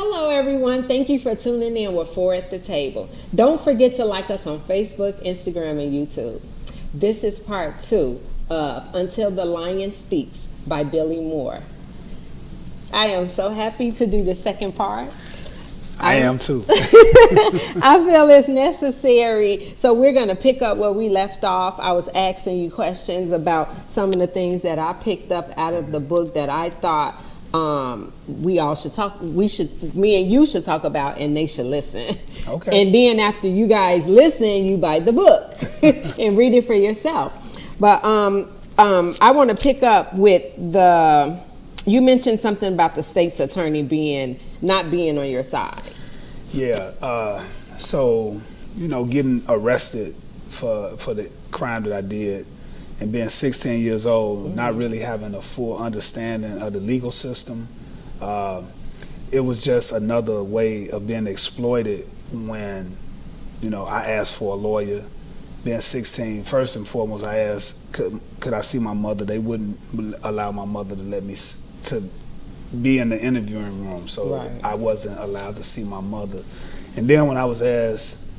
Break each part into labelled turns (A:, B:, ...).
A: Hello, everyone. Thank you for tuning in with Four at the Table. Don't forget to like us on Facebook, Instagram, and YouTube. This is part 2 of Until the Lion Speaks by Billy Moore. I am so happy to do the second part.
B: I am too.
A: I feel it's necessary. So we're going to pick up where we left off. I was asking you questions about some of the things that I picked up out of the book that I thought me and you should talk about, and they should listen.
B: Okay.
A: And then after you guys listen, you buy the book and read it for yourself. But I want to pick up with you mentioned something about the state's attorney not being on your side.
B: Yeah. So, getting arrested for the crime that I did and being 16 years old, not really having a full understanding of the legal system, it was just another way of being exploited when, I asked for a lawyer. Being 16, first and foremost, I asked, could I see my mother? They wouldn't allow my mother to let me to be in the interviewing room, so right. I wasn't allowed to see my mother. And then when I was asked,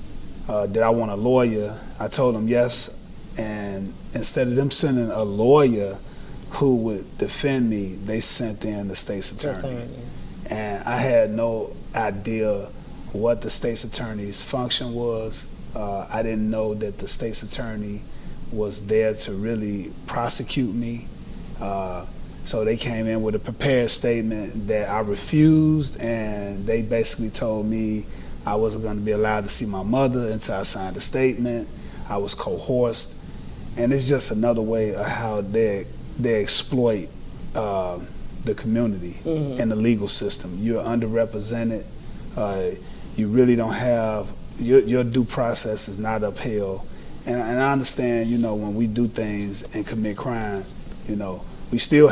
B: did I want a lawyer, I told them yes. And instead of them sending a lawyer who would defend me, they sent in the state's attorney. And I had no idea what the state's attorney's function was. I didn't know that the state's attorney was there to really prosecute me. So they came in with a prepared statement that I refused, and they basically told me I wasn't going to be allowed to see my mother until I signed a statement. I was coerced. And it's just another way of how they exploit the community and the legal system. You're underrepresented. You really don't have, your due process is not upheld. And I understand, when we do things and commit crime, we still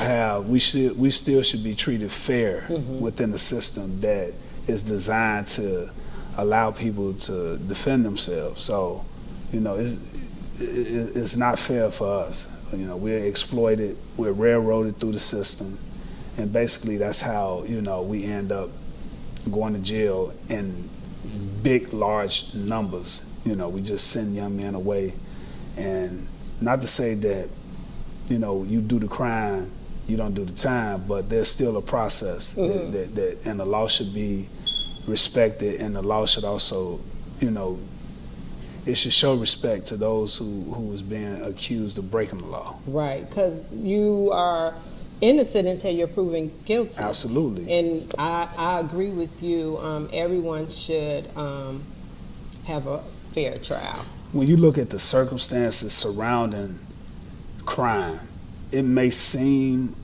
B: should be treated fair within the system that is designed to allow people to defend themselves. So, it's not fair for us. We're exploited, we're railroaded through the system, and basically that's how, we end up going to jail in big, large numbers. We just send young men away. And not to say that, you do the crime, you don't do the time, but there's still a process that and the law should be respected, and the law should also, it should show respect to those who is being accused of breaking the law. Right,
A: because you are innocent until you're proven guilty.
B: Absolutely.
A: And I agree with you. Everyone should have a fair trial.
B: When you look at the circumstances surrounding crime, it may seem,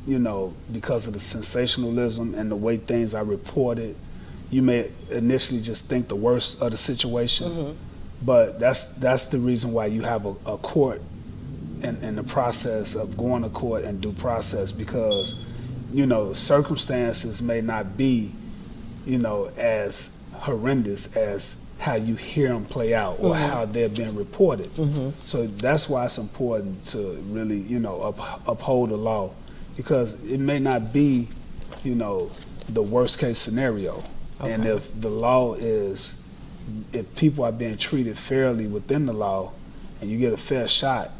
B: because of the sensationalism and the way things are reported, you may initially just think the worst of the situation. But that's the reason why you have a court and the process of going to court and due process, because circumstances may not be as horrendous as how you hear them play out or how they're being reported. So that's why it's important to really uphold the law, because it may not be the worst case scenario. And if the law is, if people are being treated fairly within the law and you get a fair shot,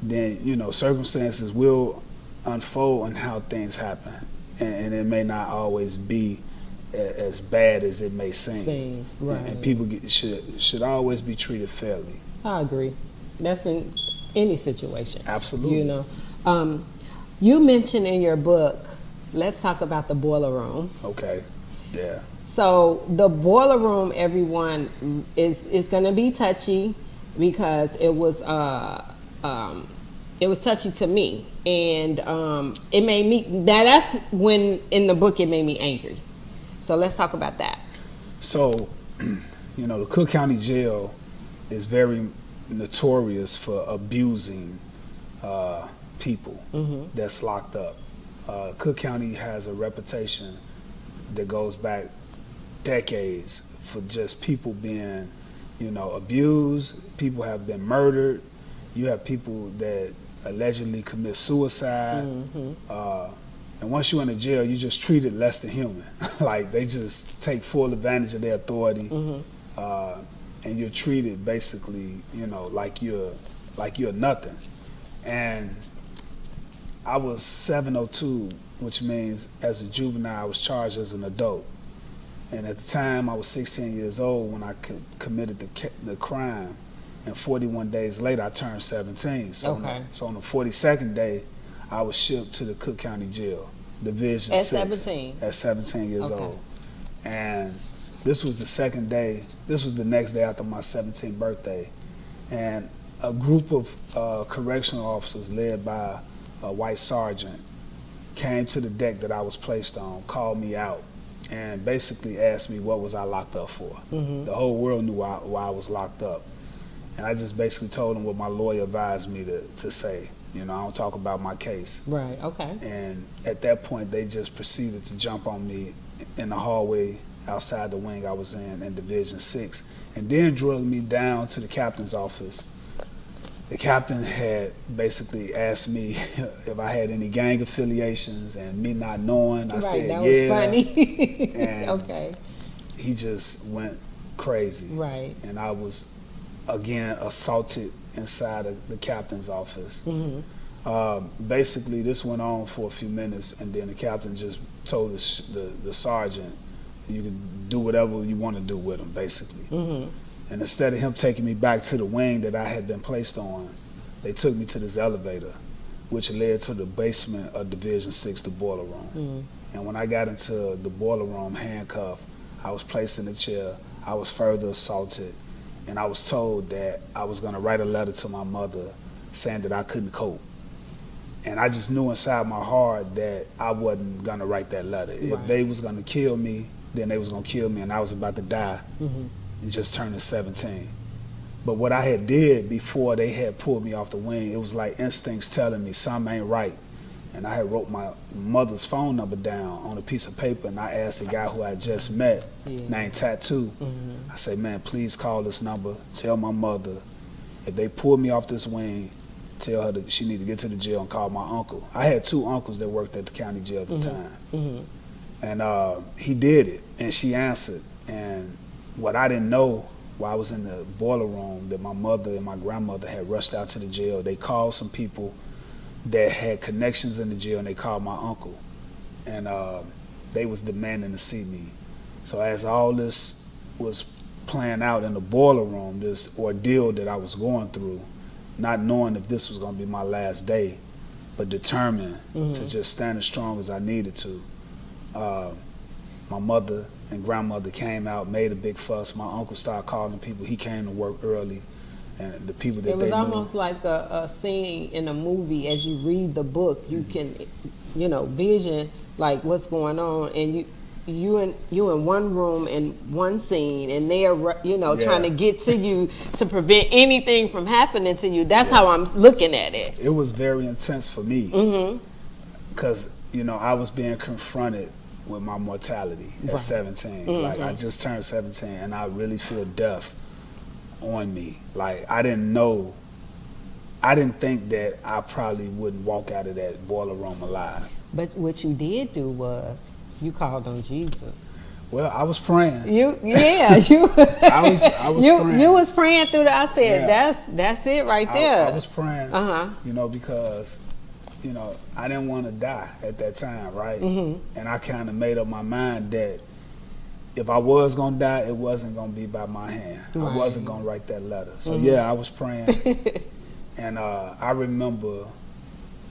B: then circumstances will unfold on how things happen, and it may not always be as bad as it may seem.
A: Right.
B: And people should always be treated fairly.
A: I agree. That's in any situation.
B: Absolutely.
A: You mentioned in your book, let's talk about the boiler room.
B: Okay. Yeah.
A: So the boiler room, everyone, is going to be touchy, because it was touchy to me, and it made me. That's when in the book it made me angry. So let's talk about that.
B: So, the Cook County Jail is very notorious for abusing people that's locked up. Cook County has a reputation that goes back decades for just people being, abused. People have been murdered. You have people that allegedly commit suicide. And once you're in the jail, you just treated less than human. Like they just take full advantage of their authority, and you're treated basically, like you're nothing. And I was 702, which means as a juvenile, I was charged as an adult. And at the time, I was 16 years old when I committed the crime. And 41 days later, I turned 17. So, so on the 42nd day, I was shipped to the Cook County Jail, Division 6.
A: At 17?
B: At 17 years old. And this was the second day. This was the next day after my 17th birthday. And a group of correctional officers led by a white sergeant came to the deck that I was placed on, called me out, and basically asked me what was I locked up for. The whole world knew why I was locked up. And I just basically told them what my lawyer advised me to say. I don't talk about my case.
A: Right, okay.
B: And at that point, they just proceeded to jump on me in the hallway outside the wing I was in Division 6, and then drug me down to the captain's office. The captain had basically asked me if I had any gang affiliations, and me not knowing, I said,
A: that was funny.
B: And he just went crazy.
A: Right.
B: And I was, again, assaulted inside of the captain's office. Basically, this went on for a few minutes, and then the captain just told the sergeant, you can do whatever you want to do with him, basically. And instead of him taking me back to the wing that I had been placed on, they took me to this elevator, which led to the basement of Division 6, the boiler room. And when I got into the boiler room handcuffed, I was placed in a chair, I was further assaulted, and I was told that I was going to write a letter to my mother saying that I couldn't cope. And I just knew inside my heart that I wasn't going to write that letter. If they was going to kill me, then they was going to kill me, and I was about to die. And just turning 17. But what I had did before they had pulled me off the wing, it was like instincts telling me something ain't right. And I had wrote my mother's phone number down on a piece of paper, and I asked the guy who I just met, named Tattoo, I said, man, please call this number, tell my mother, if they pull me off this wing, tell her that she need to get to the jail and call my uncle. I had two uncles that worked at the county jail at the time. And he did it, and she answered. And what I didn't know while I was in the boiler room, that my mother and my grandmother had rushed out to the jail. They called some people that had connections in the jail, and they called my uncle. And they was demanding to see me. So as all this was playing out in the boiler room, this ordeal that I was going through, not knowing if this was going to be my last day, but determined to just stand as strong as I needed to, my mother and grandmother came out, made a big fuss. My uncle started calling people. He came to work early, and the people that they knew. It was
A: almost like a scene in a movie. As you read the book, you can, vision like what's going on, and you in one room in one scene, and they're trying to get to you to prevent anything from happening to you. That's how I'm looking at it.
B: It was very intense for me, because I was being confronted with my mortality at 17. Like I just turned 17, and I really feel death on me. Like I didn't think that I probably wouldn't walk out of that boiler room alive.
A: But what you did do was you called on Jesus.
B: Well, I was praying.
A: You
B: I was praying.
A: You was praying through that. I said, that's it right there.
B: I was praying, because I didn't want to die at that time, right? And I kind of made up my mind that if I was going to die, it wasn't going to be by my hand. I wasn't going to write that letter. So I was praying. And I remember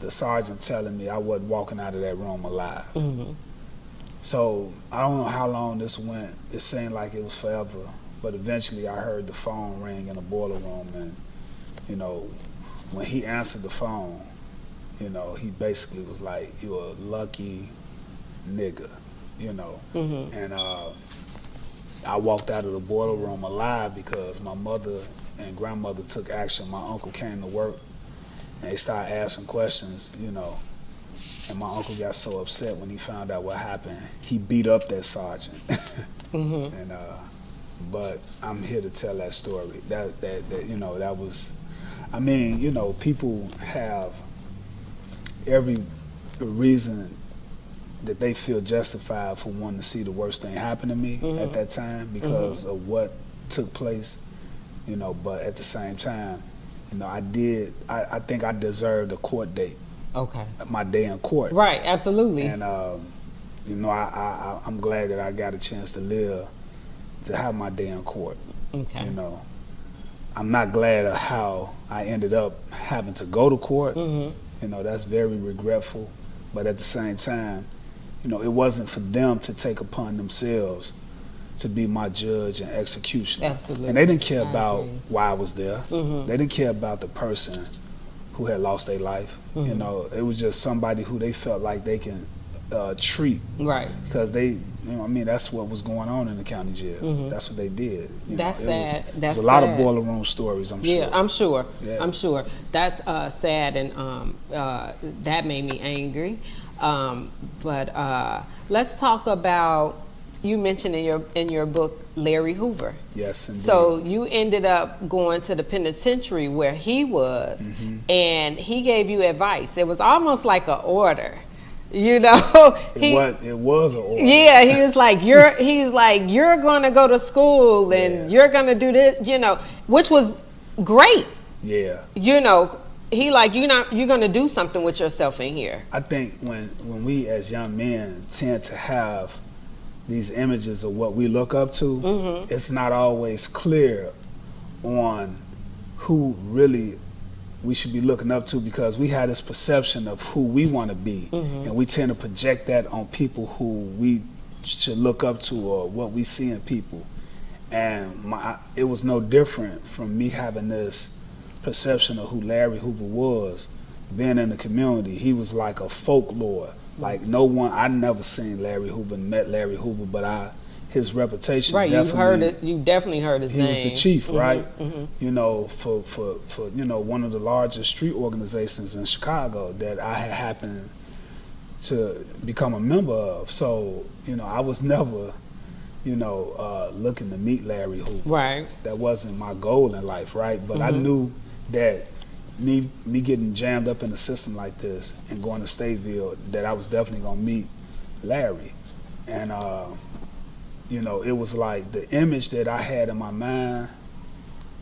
B: the sergeant telling me I wasn't walking out of that room alive. So I don't know how long this went. It seemed like it was forever. But eventually I heard the phone ring in the boiler room. And, when he answered the phone, he basically was like, "You're a lucky nigga," And I walked out of the boiler room alive because my mother and grandmother took action. My uncle came to work, and they started asking questions, And my uncle got so upset when he found out what happened. He beat up that sergeant. And but I'm here to tell that story. That was, people have every reason that they feel justified for wanting to see the worst thing happen to me at that time because of what took place, you know. But at the same time, you know, I think I deserved a court date.
A: Okay.
B: My day in court.
A: Right, absolutely.
B: And, you know, I'm glad that I got a chance to have my day in court.
A: Okay.
B: You know, I'm not glad of how I ended up having to go to court. You know, that's very regretful. But at the same time, you know, it wasn't for them to take upon themselves to be my judge and executioner.
A: Absolutely.
B: And they didn't care about why I was there. They didn't care about the person who had lost their life. You know, it was just somebody who they felt like they can treat. Right. Because they, you know, I mean, that's what was going on in the county jail. That's what they did.
A: That's sad.
B: There's a lot of boiler room stories, I'm sure.
A: Yeah, I'm sure. Yeah. I'm sure. That's sad, and that made me angry. But let's talk about, you mentioned in your book Larry Hoover. Yes, indeed. So you ended up going to the penitentiary where he was, and he gave you advice. It was almost like an order. You know,
B: it was an order.
A: Yeah, he was like, you're going to go to school and you're going to do this, you know, which was great. Yeah. You know, he like, you're going to do something with yourself in here.
B: I think when we as young men tend to have these images of what we look up to, it's not always clear on who really we should be looking up to, because we have this perception of who we want to be, and we tend to project that on people who we should look up to or what we see in people. And it was no different from me having this perception of who Larry Hoover was, being in the community. He was like a folklore. Like no one, I never seen Larry Hoover, met Larry Hoover, but his reputation.
A: Right, you definitely heard his name.
B: He was the chief, right? You know, for you know, one of the largest street organizations in Chicago that I had happened to become a member of. So, you know, I was never, you know, looking to meet Larry Hoover. Right. That wasn't my goal in life, right? But I knew that me getting jammed up in a system like this and going to Stateville, that I was definitely gonna meet Larry. And you know, it was like the image that I had in my mind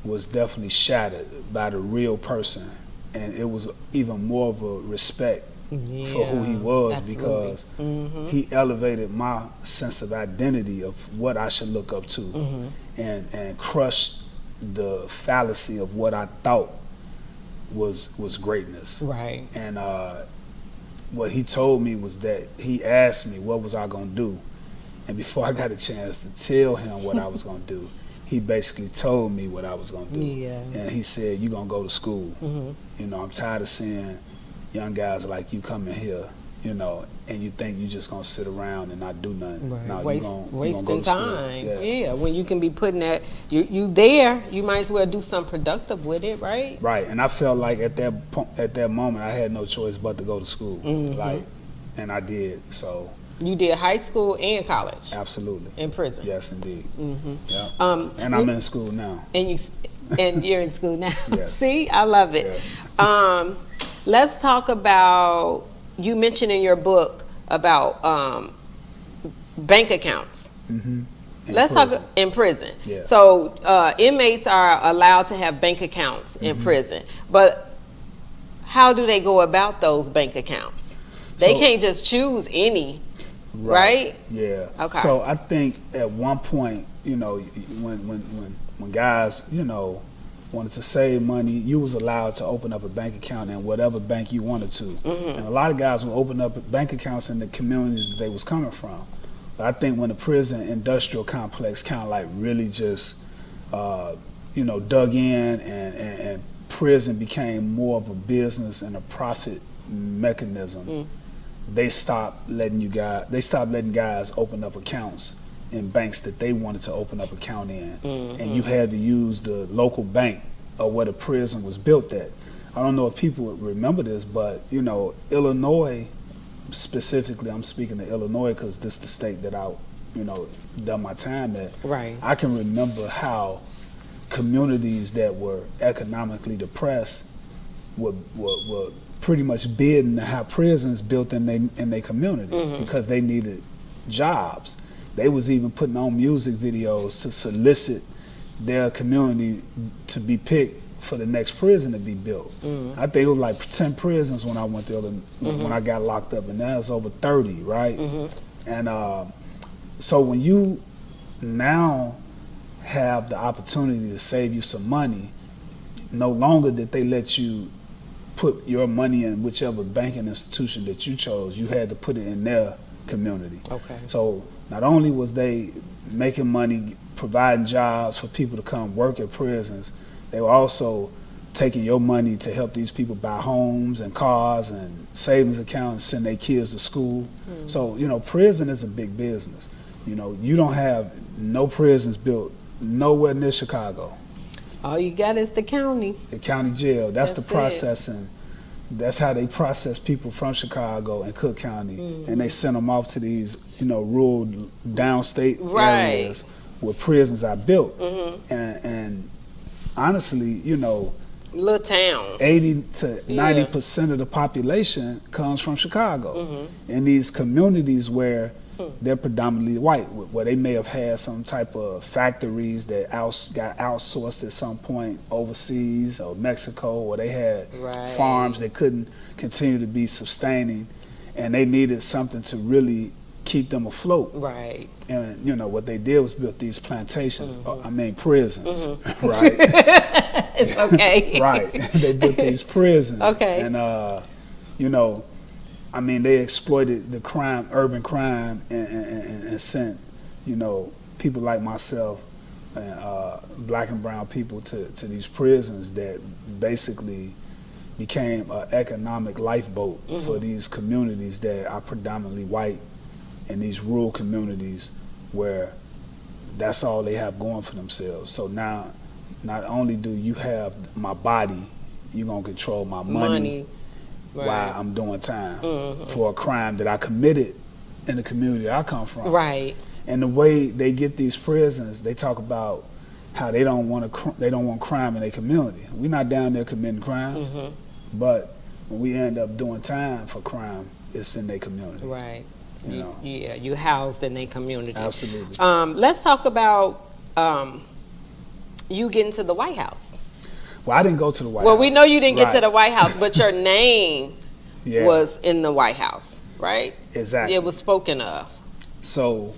B: was definitely shattered by the real person, and it was even more of a respect for who he was, because he elevated my sense of identity of what I should look up to, and crushed the fallacy of what I thought was greatness. Right. And what he told me was that he asked me what was I gonna do, and before I got a chance to tell him what I was gonna do, he basically told me what I was gonna do. Yeah. And he said, "You're gonna go to school. You know, I'm tired of seeing young guys like you come in here, you know, and you think you're just gonna sit around and not do nothing. Right. No,
A: wasting go time. Yeah, when you can be putting that, you there, you might as well do something productive with it, right?
B: Right, and I felt like at that moment I had no choice but to go to school, like, and I did. So
A: you did high school and college.
B: Absolutely.
A: In prison.
B: Yes, indeed. Yeah. And I'm in school now.
A: And you're in school now.
B: Yes.
A: See, I love it. Yes. Let's talk about, you mentioned in your book about bank accounts. Let's talk in prison. Yeah. So inmates are allowed to have bank accounts in prison, but how do they go about those bank accounts? They can't just choose any, right?
B: Yeah. Okay. So I think at one point, you know, when guys, you know, wanted to save money, you was allowed to open up a bank account in whatever bank you wanted to. And a lot of guys would open up bank accounts in the communities that they was coming from. But I think when the prison industrial complex kind of like really just, you know, dug in, and prison became more of a business and a profit mechanism, they stopped letting guys open up accounts in banks that they wanted to open up account in, and you had to use the local bank or where the prison was built at. I don't know if people would remember this, but you know, Illinois specifically, I'm speaking of Illinois because this is the state that I, you know, done my time at. Right. I can remember how communities that were economically depressed would pretty much bidding to have prisons built in their community because they needed jobs. They was even putting on music videos to solicit their community to be picked for the next prison to be built. I think it was like 10 prisons when I went there, when I got locked up, and now it's over 30, right? And so when you now have the opportunity to save you some money, no longer did they let you put your money in whichever banking institution that you chose, you had to put it in their community.
A: Okay.
B: So not only was they making money, providing jobs for people to come work at prisons, they were also taking your money to help these people buy homes and cars and savings accounts, send their kids to school. So, you know, prison is a big business. You know, you don't have no prisons built nowhere near Chicago.
A: All you got is the county.
B: The county jail, that's the
A: That's
B: processing. That's how they process people from Chicago and Cook County, and they send them off to these, you know, rural downstate areas where prisons are built. And honestly, you know,
A: Little town.
B: 80 to 90% of the population comes from Chicago. In these communities where they're predominantly white, where they may have had some type of factories that got outsourced at some point overseas or Mexico, or they had farms that couldn't continue to be sustaining, and they needed something to really keep them afloat.
A: Right.
B: And you know what they did was built these plantations, prisons, right?
A: It's okay.
B: Right. They built these prisons.
A: Okay.
B: And you know, I mean, they exploited the crime, urban crime, and sent, you know, people like myself and black and brown people to these prisons that basically became an economic lifeboat for these communities that are predominantly white, in these rural communities where that's all they have going for themselves. So now, not only do you have my body, you're gonna control my money. While I'm doing time for a crime that I committed in the community that I come from.
A: Right.
B: And the way they get these prisons, they talk about how they don't want crime in their community. We're not down there committing crimes, but when we end up doing time for crime, it's in their community.
A: Right.
B: You know.
A: Yeah, you housed in their community.
B: Absolutely.
A: Let's talk about you getting to the White House.
B: Well, I didn't go to the White House.
A: Well, we know you didn't get to the White House, but your name was in the White House, right?
B: Exactly.
A: It was spoken of.
B: So,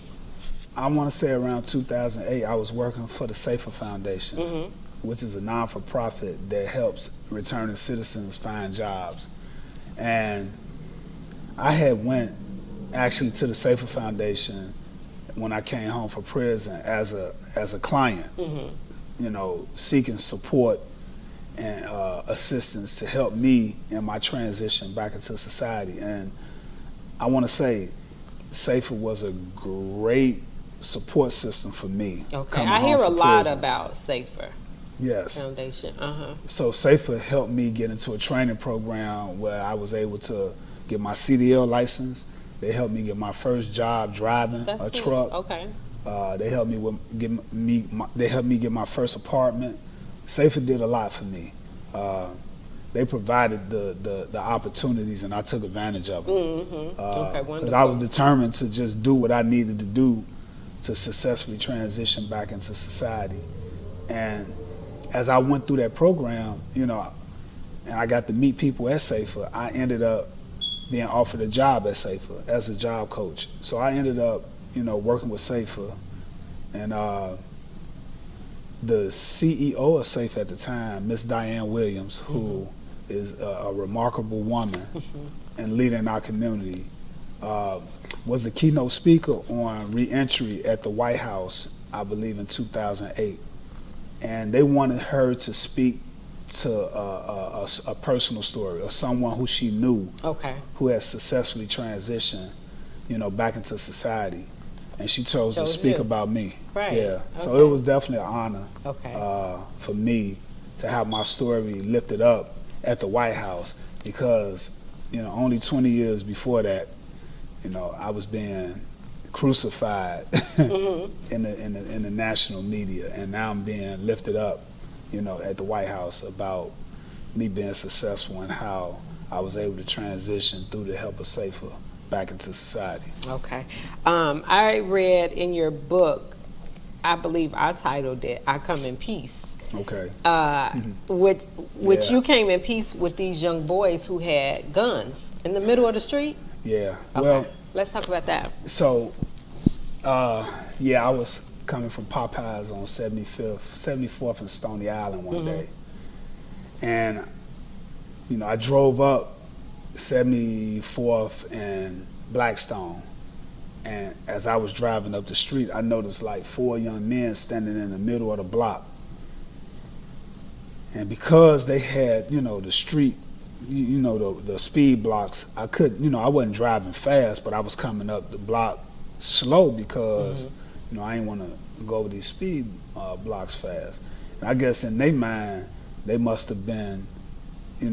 B: I want to say around 2008, I was working for the Safer Foundation, which is a non-for-profit that helps returning citizens find jobs. And I had went actually to the Safer Foundation when I came home from prison as a client, you know, seeking support and assistance to help me in my transition back into society. And I want to say Safer was a great support system for me.
A: Okay, I hear a lot about Safer.
B: Yes.
A: Foundation.
B: So Safer helped me get into a training program where I was able to get my CDL license. They helped me get my first job driving a truck.
A: Okay.
B: They helped me get my first apartment. Safer did a lot for me. They provided the opportunities, and I took advantage of them.
A: Okay, wonderful.
B: Because I was determined to just do what I needed to do to successfully transition back into society. And as I went through that program, you know, and I got to meet people at Safer, I ended up being offered a job at Safer as a job coach. So I ended up, you know, working with Safer, and the CEO of Safer at the time, Miss Diane Williams, who is a remarkable woman and leader in our community, was the keynote speaker on re-entry at the White House, I believe in 2008. And they wanted her to speak to a personal story, or someone who she knew who had successfully transitioned, you know, back into society. And she chose to speak about me.
A: Right.
B: Yeah.
A: Okay.
B: So it was definitely an honor for me to have my story lifted up at the White House, because, you know, only 20 years before that, you know, I was being crucified in the national media, and now I'm being lifted up, you know, at the White House about me being successful and how I was able to transition through the help of Safer back into society.
A: Okay. I read in your book, I believe I titled it, I Come in Peace.
B: Okay.
A: Which
B: Yeah.
A: you came in peace with these young boys who had guns in the middle of the street?
B: Yeah.
A: Okay.
B: Well,
A: let's talk about that.
B: so, I was coming from Popeyes on 74th and Stony Island one day. And, I drove up 74th and Blackstone. And as I was driving up the street, I noticed like 4 young men standing in the middle of the block. And because they had, the street, the speed blocks, I couldn't, I wasn't driving fast, but I was coming up the block slow because, I didn't want to go over these speed blocks fast. And I guess in their mind, they must have been,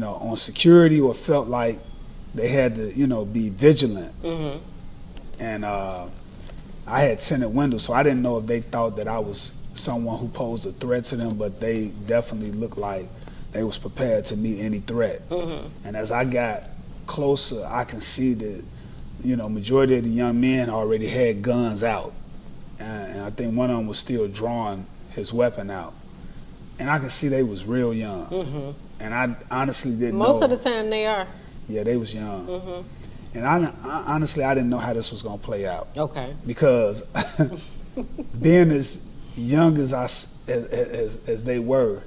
B: on security or felt like they had to, be vigilant. And I had tinted windows, so I didn't know if they thought that I was someone who posed a threat to them, but they definitely looked like they was prepared to meet any threat. And as I got closer, I can see that, majority of the young men already had guns out. And I think one of them was still drawing his weapon out. And I could see they was real young. And I honestly didn't know.
A: Most of the time they are.
B: Yeah, they was young. And I honestly, I didn't know how this was going to play out.
A: Okay.
B: Because being as young as they were,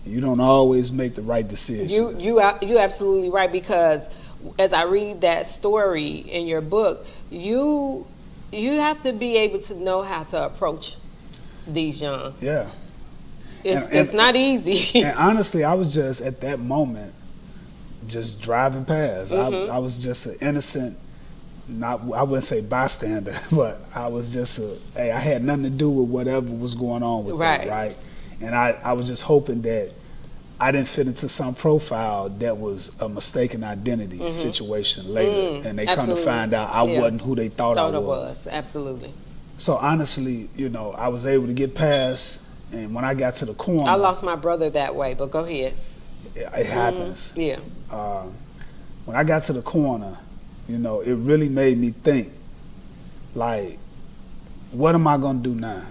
B: you don't always make the right decisions.
A: You absolutely right, because as I read that story in your book, you have to be able to know how to approach these young.
B: Yeah.
A: It's not easy.
B: And honestly, I was just at that moment just driving past. I was just an innocent, I wouldn't say bystander, but I was just I had nothing to do with whatever was going on with them, right? And I was just hoping that I didn't fit into some profile that was a mistaken identity situation later, and they come to find out I wasn't who they thought I was.
A: Absolutely.
B: So honestly, I was able to get past, and when I got to the corner,
A: I lost my brother that way, but go ahead.
B: It happens.
A: Yeah.
B: When I got to the corner, it really made me think, like, what am I gonna do now?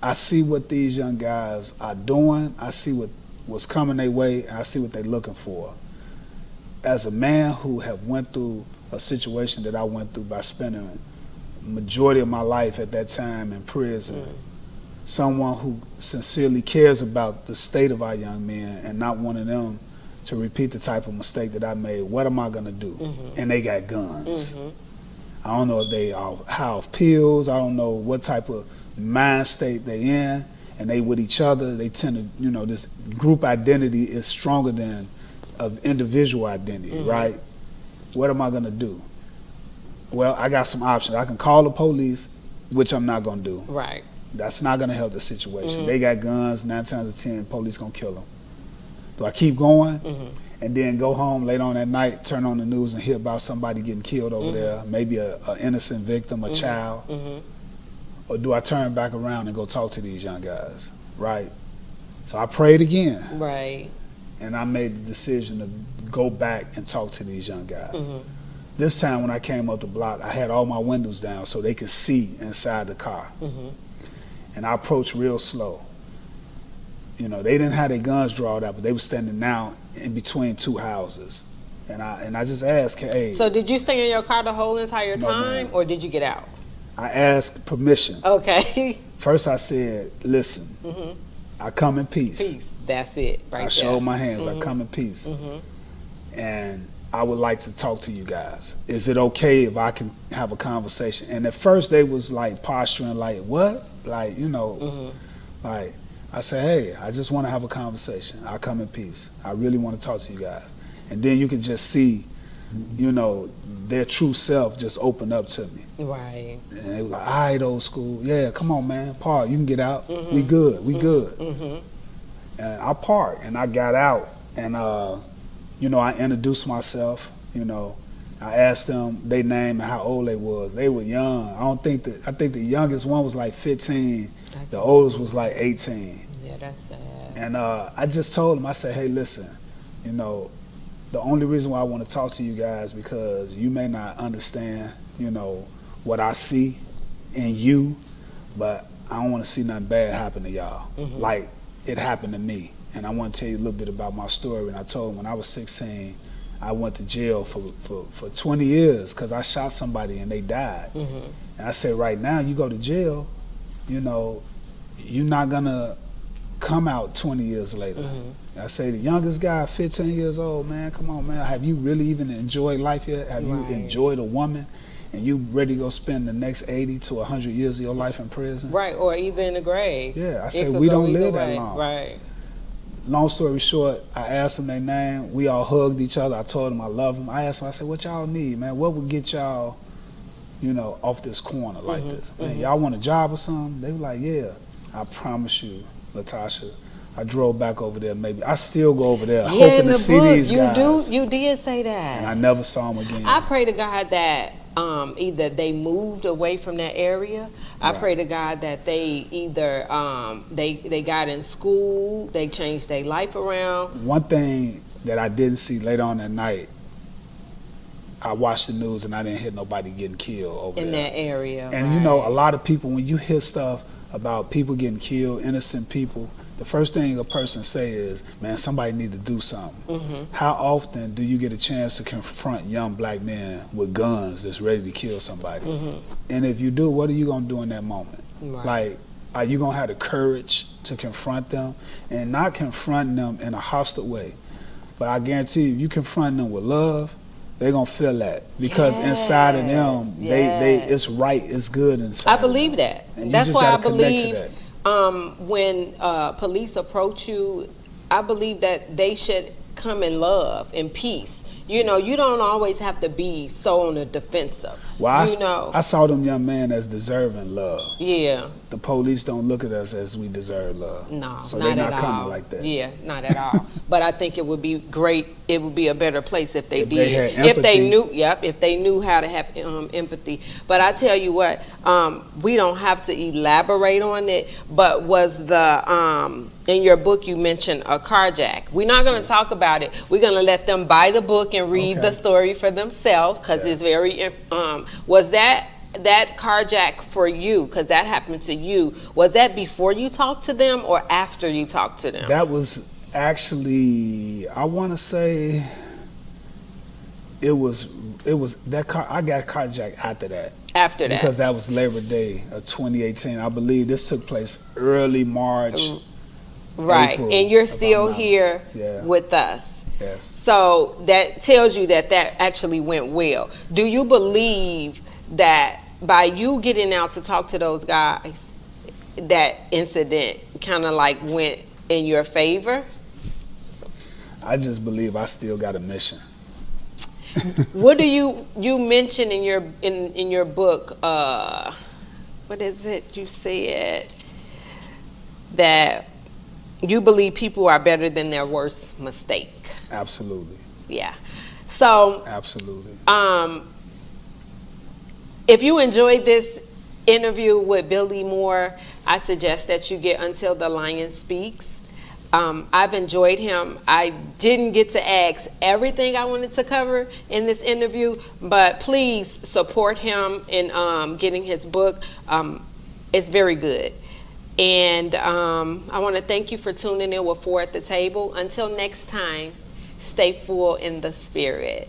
B: I see what these young guys are doing. I see what's coming their way, and I see what they're looking for. As a man who have went through a situation that I went through by spending the majority of my life at that time in prison, someone who sincerely cares about the state of our young men and not wanting them to repeat the type of mistake that I made, what am I gonna do? And they got guns. I don't know if they are high off pills. I don't know what type of mind state they in, and they with each other. They tend to, this group identity is stronger than of individual identity, right? What am I gonna do? Well, I got some options. I can call the police, which I'm not gonna do.
A: Right.
B: That's not gonna help the situation. They got guns, 9 times out of 10, police gonna kill them. Do I keep going and then go home later on that night, turn on the news and hear about somebody getting killed over there, maybe an innocent victim, a child? Or do I turn back around and go talk to these young guys, right? So I prayed again.
A: Right.
B: And I made the decision to go back and talk to these young guys. This time when I came up the block, I had all my windows down so they could see inside the car. And I approached real slow. They didn't have their guns drawn out, but they were standing now in between 2 houses. And I just asked, hey.
A: So did you stay in your car the whole entire time, or did you get out?
B: I asked permission.
A: Okay.
B: First I said, listen, I come in peace.
A: Peace. That's it, right there.
B: I showed my hands, I come in peace. And I would like to talk to you guys. Is it okay if I can have a conversation? And at first they was like posturing like, what? Like, like, I said, hey, I just want to have a conversation. I come in peace. I really want to talk to you guys. And then you can just see, their true self just open up to me.
A: Right.
B: And they were like, all right, old school. Yeah, come on, man. Park. You can get out. We good. We good. And I parked and I got out. And, I introduced myself. I asked them their name and how old they was. They were young. I think the youngest one was like 15. The oldest was like 18.
A: Yeah, that's sad.
B: And I just told them, I said, hey, listen, the the only reason why I want to talk to you guys, because you may not understand, you know, what I see in you, but I don't want to see nothing bad happen to y'all. Like it happened to me. And I want to tell you a little bit about my story. And I told them when I was 16, I went to jail for 20 years because I shot somebody and they died. And I said, right now, you go to jail, you know, you're not going to come out 20 years later. I say the youngest guy, 15 years old, man, come on, man. Have you really even enjoyed life yet? Have you enjoyed a woman? And you ready to go spend the next 80 to 100 years of your life in prison?
A: Right, or either in the grave.
B: Yeah, I said, we don't live that long.
A: Right.
B: Long story short, I asked them their name. We all hugged each other. I told them I love them. I asked them, I said, what y'all need, man? What would get y'all, you know, off this corner like this? Man, y'all want a job or something? They were like, yeah. I promise you, Latasha, I drove back over there maybe. I still go over there hoping to see these guys.
A: You did say that.
B: And I never saw them again.
A: I pray to God that either they moved away from that area. I pray to God that they either they got in school, they changed their life around.
B: One thing that I didn't see later on that night, I watched the news and I didn't hear nobody getting killed over
A: in
B: there.
A: that area.
B: And you know, a lot of people, when you hear stuff about people getting killed, innocent people, the first thing a person say is, man, somebody need to do something. How often do you get a chance to confront young black men with guns that's ready to kill somebody? And if you do, what are you gonna do in that moment? Like, are you gonna have the courage to confront them, and not confront them in a hostile way? But I guarantee you confront them with love, they're gonna feel that, because inside of them, they it's right, it's good inside.
A: I believe that.
B: And
A: that's why I believe
B: that.
A: when police approach you, I believe that they should come in love and peace. You know, you don't always have to be so on the defensive.
B: Well, I saw them young men as deserving love.
A: Yeah.
B: The police don't look at us as we deserve love.
A: No,
B: so
A: not
B: they're
A: at
B: not coming
A: all.
B: like that.
A: Yeah, not at all. But I think it would be great. It would be a better place if they did.
B: They had
A: if they
B: empathy.
A: knew, if they knew how to have empathy. But I tell you what, we don't have to elaborate on it. But was the in your book you mentioned a carjack? We're not going to talk about it. We're going to let them buy the book and read the story for themselves, because it's very. Was that carjack for you? Because that happened to you. Was that before you talked to them or after you talked to them?
B: That was actually, I want to say, it was that car. I got carjacked after that.
A: After that,
B: because that was Labor Day of 2018. I believe this took place early March.
A: Right,
B: April,
A: and you're still here
B: Yeah.
A: with us.
B: Yes.
A: So that tells you that actually went well. Do you believe that by you getting out to talk to those guys, that incident kind of like went in your favor?
B: I just believe I still got a mission.
A: What do you mentioned in your book? What is it you said? That you believe people are better than their worst mistake.
B: Absolutely.
A: Yeah. So.
B: Absolutely.
A: If you enjoyed this interview with Billy Moore, I suggest that you get Until the Lion Speaks. I've enjoyed him. I didn't get to ask everything I wanted to cover in this interview, but please support him in getting his book. It's very good. And I want to thank you for tuning in with Four at the Table. Until next time, stay full in the spirit.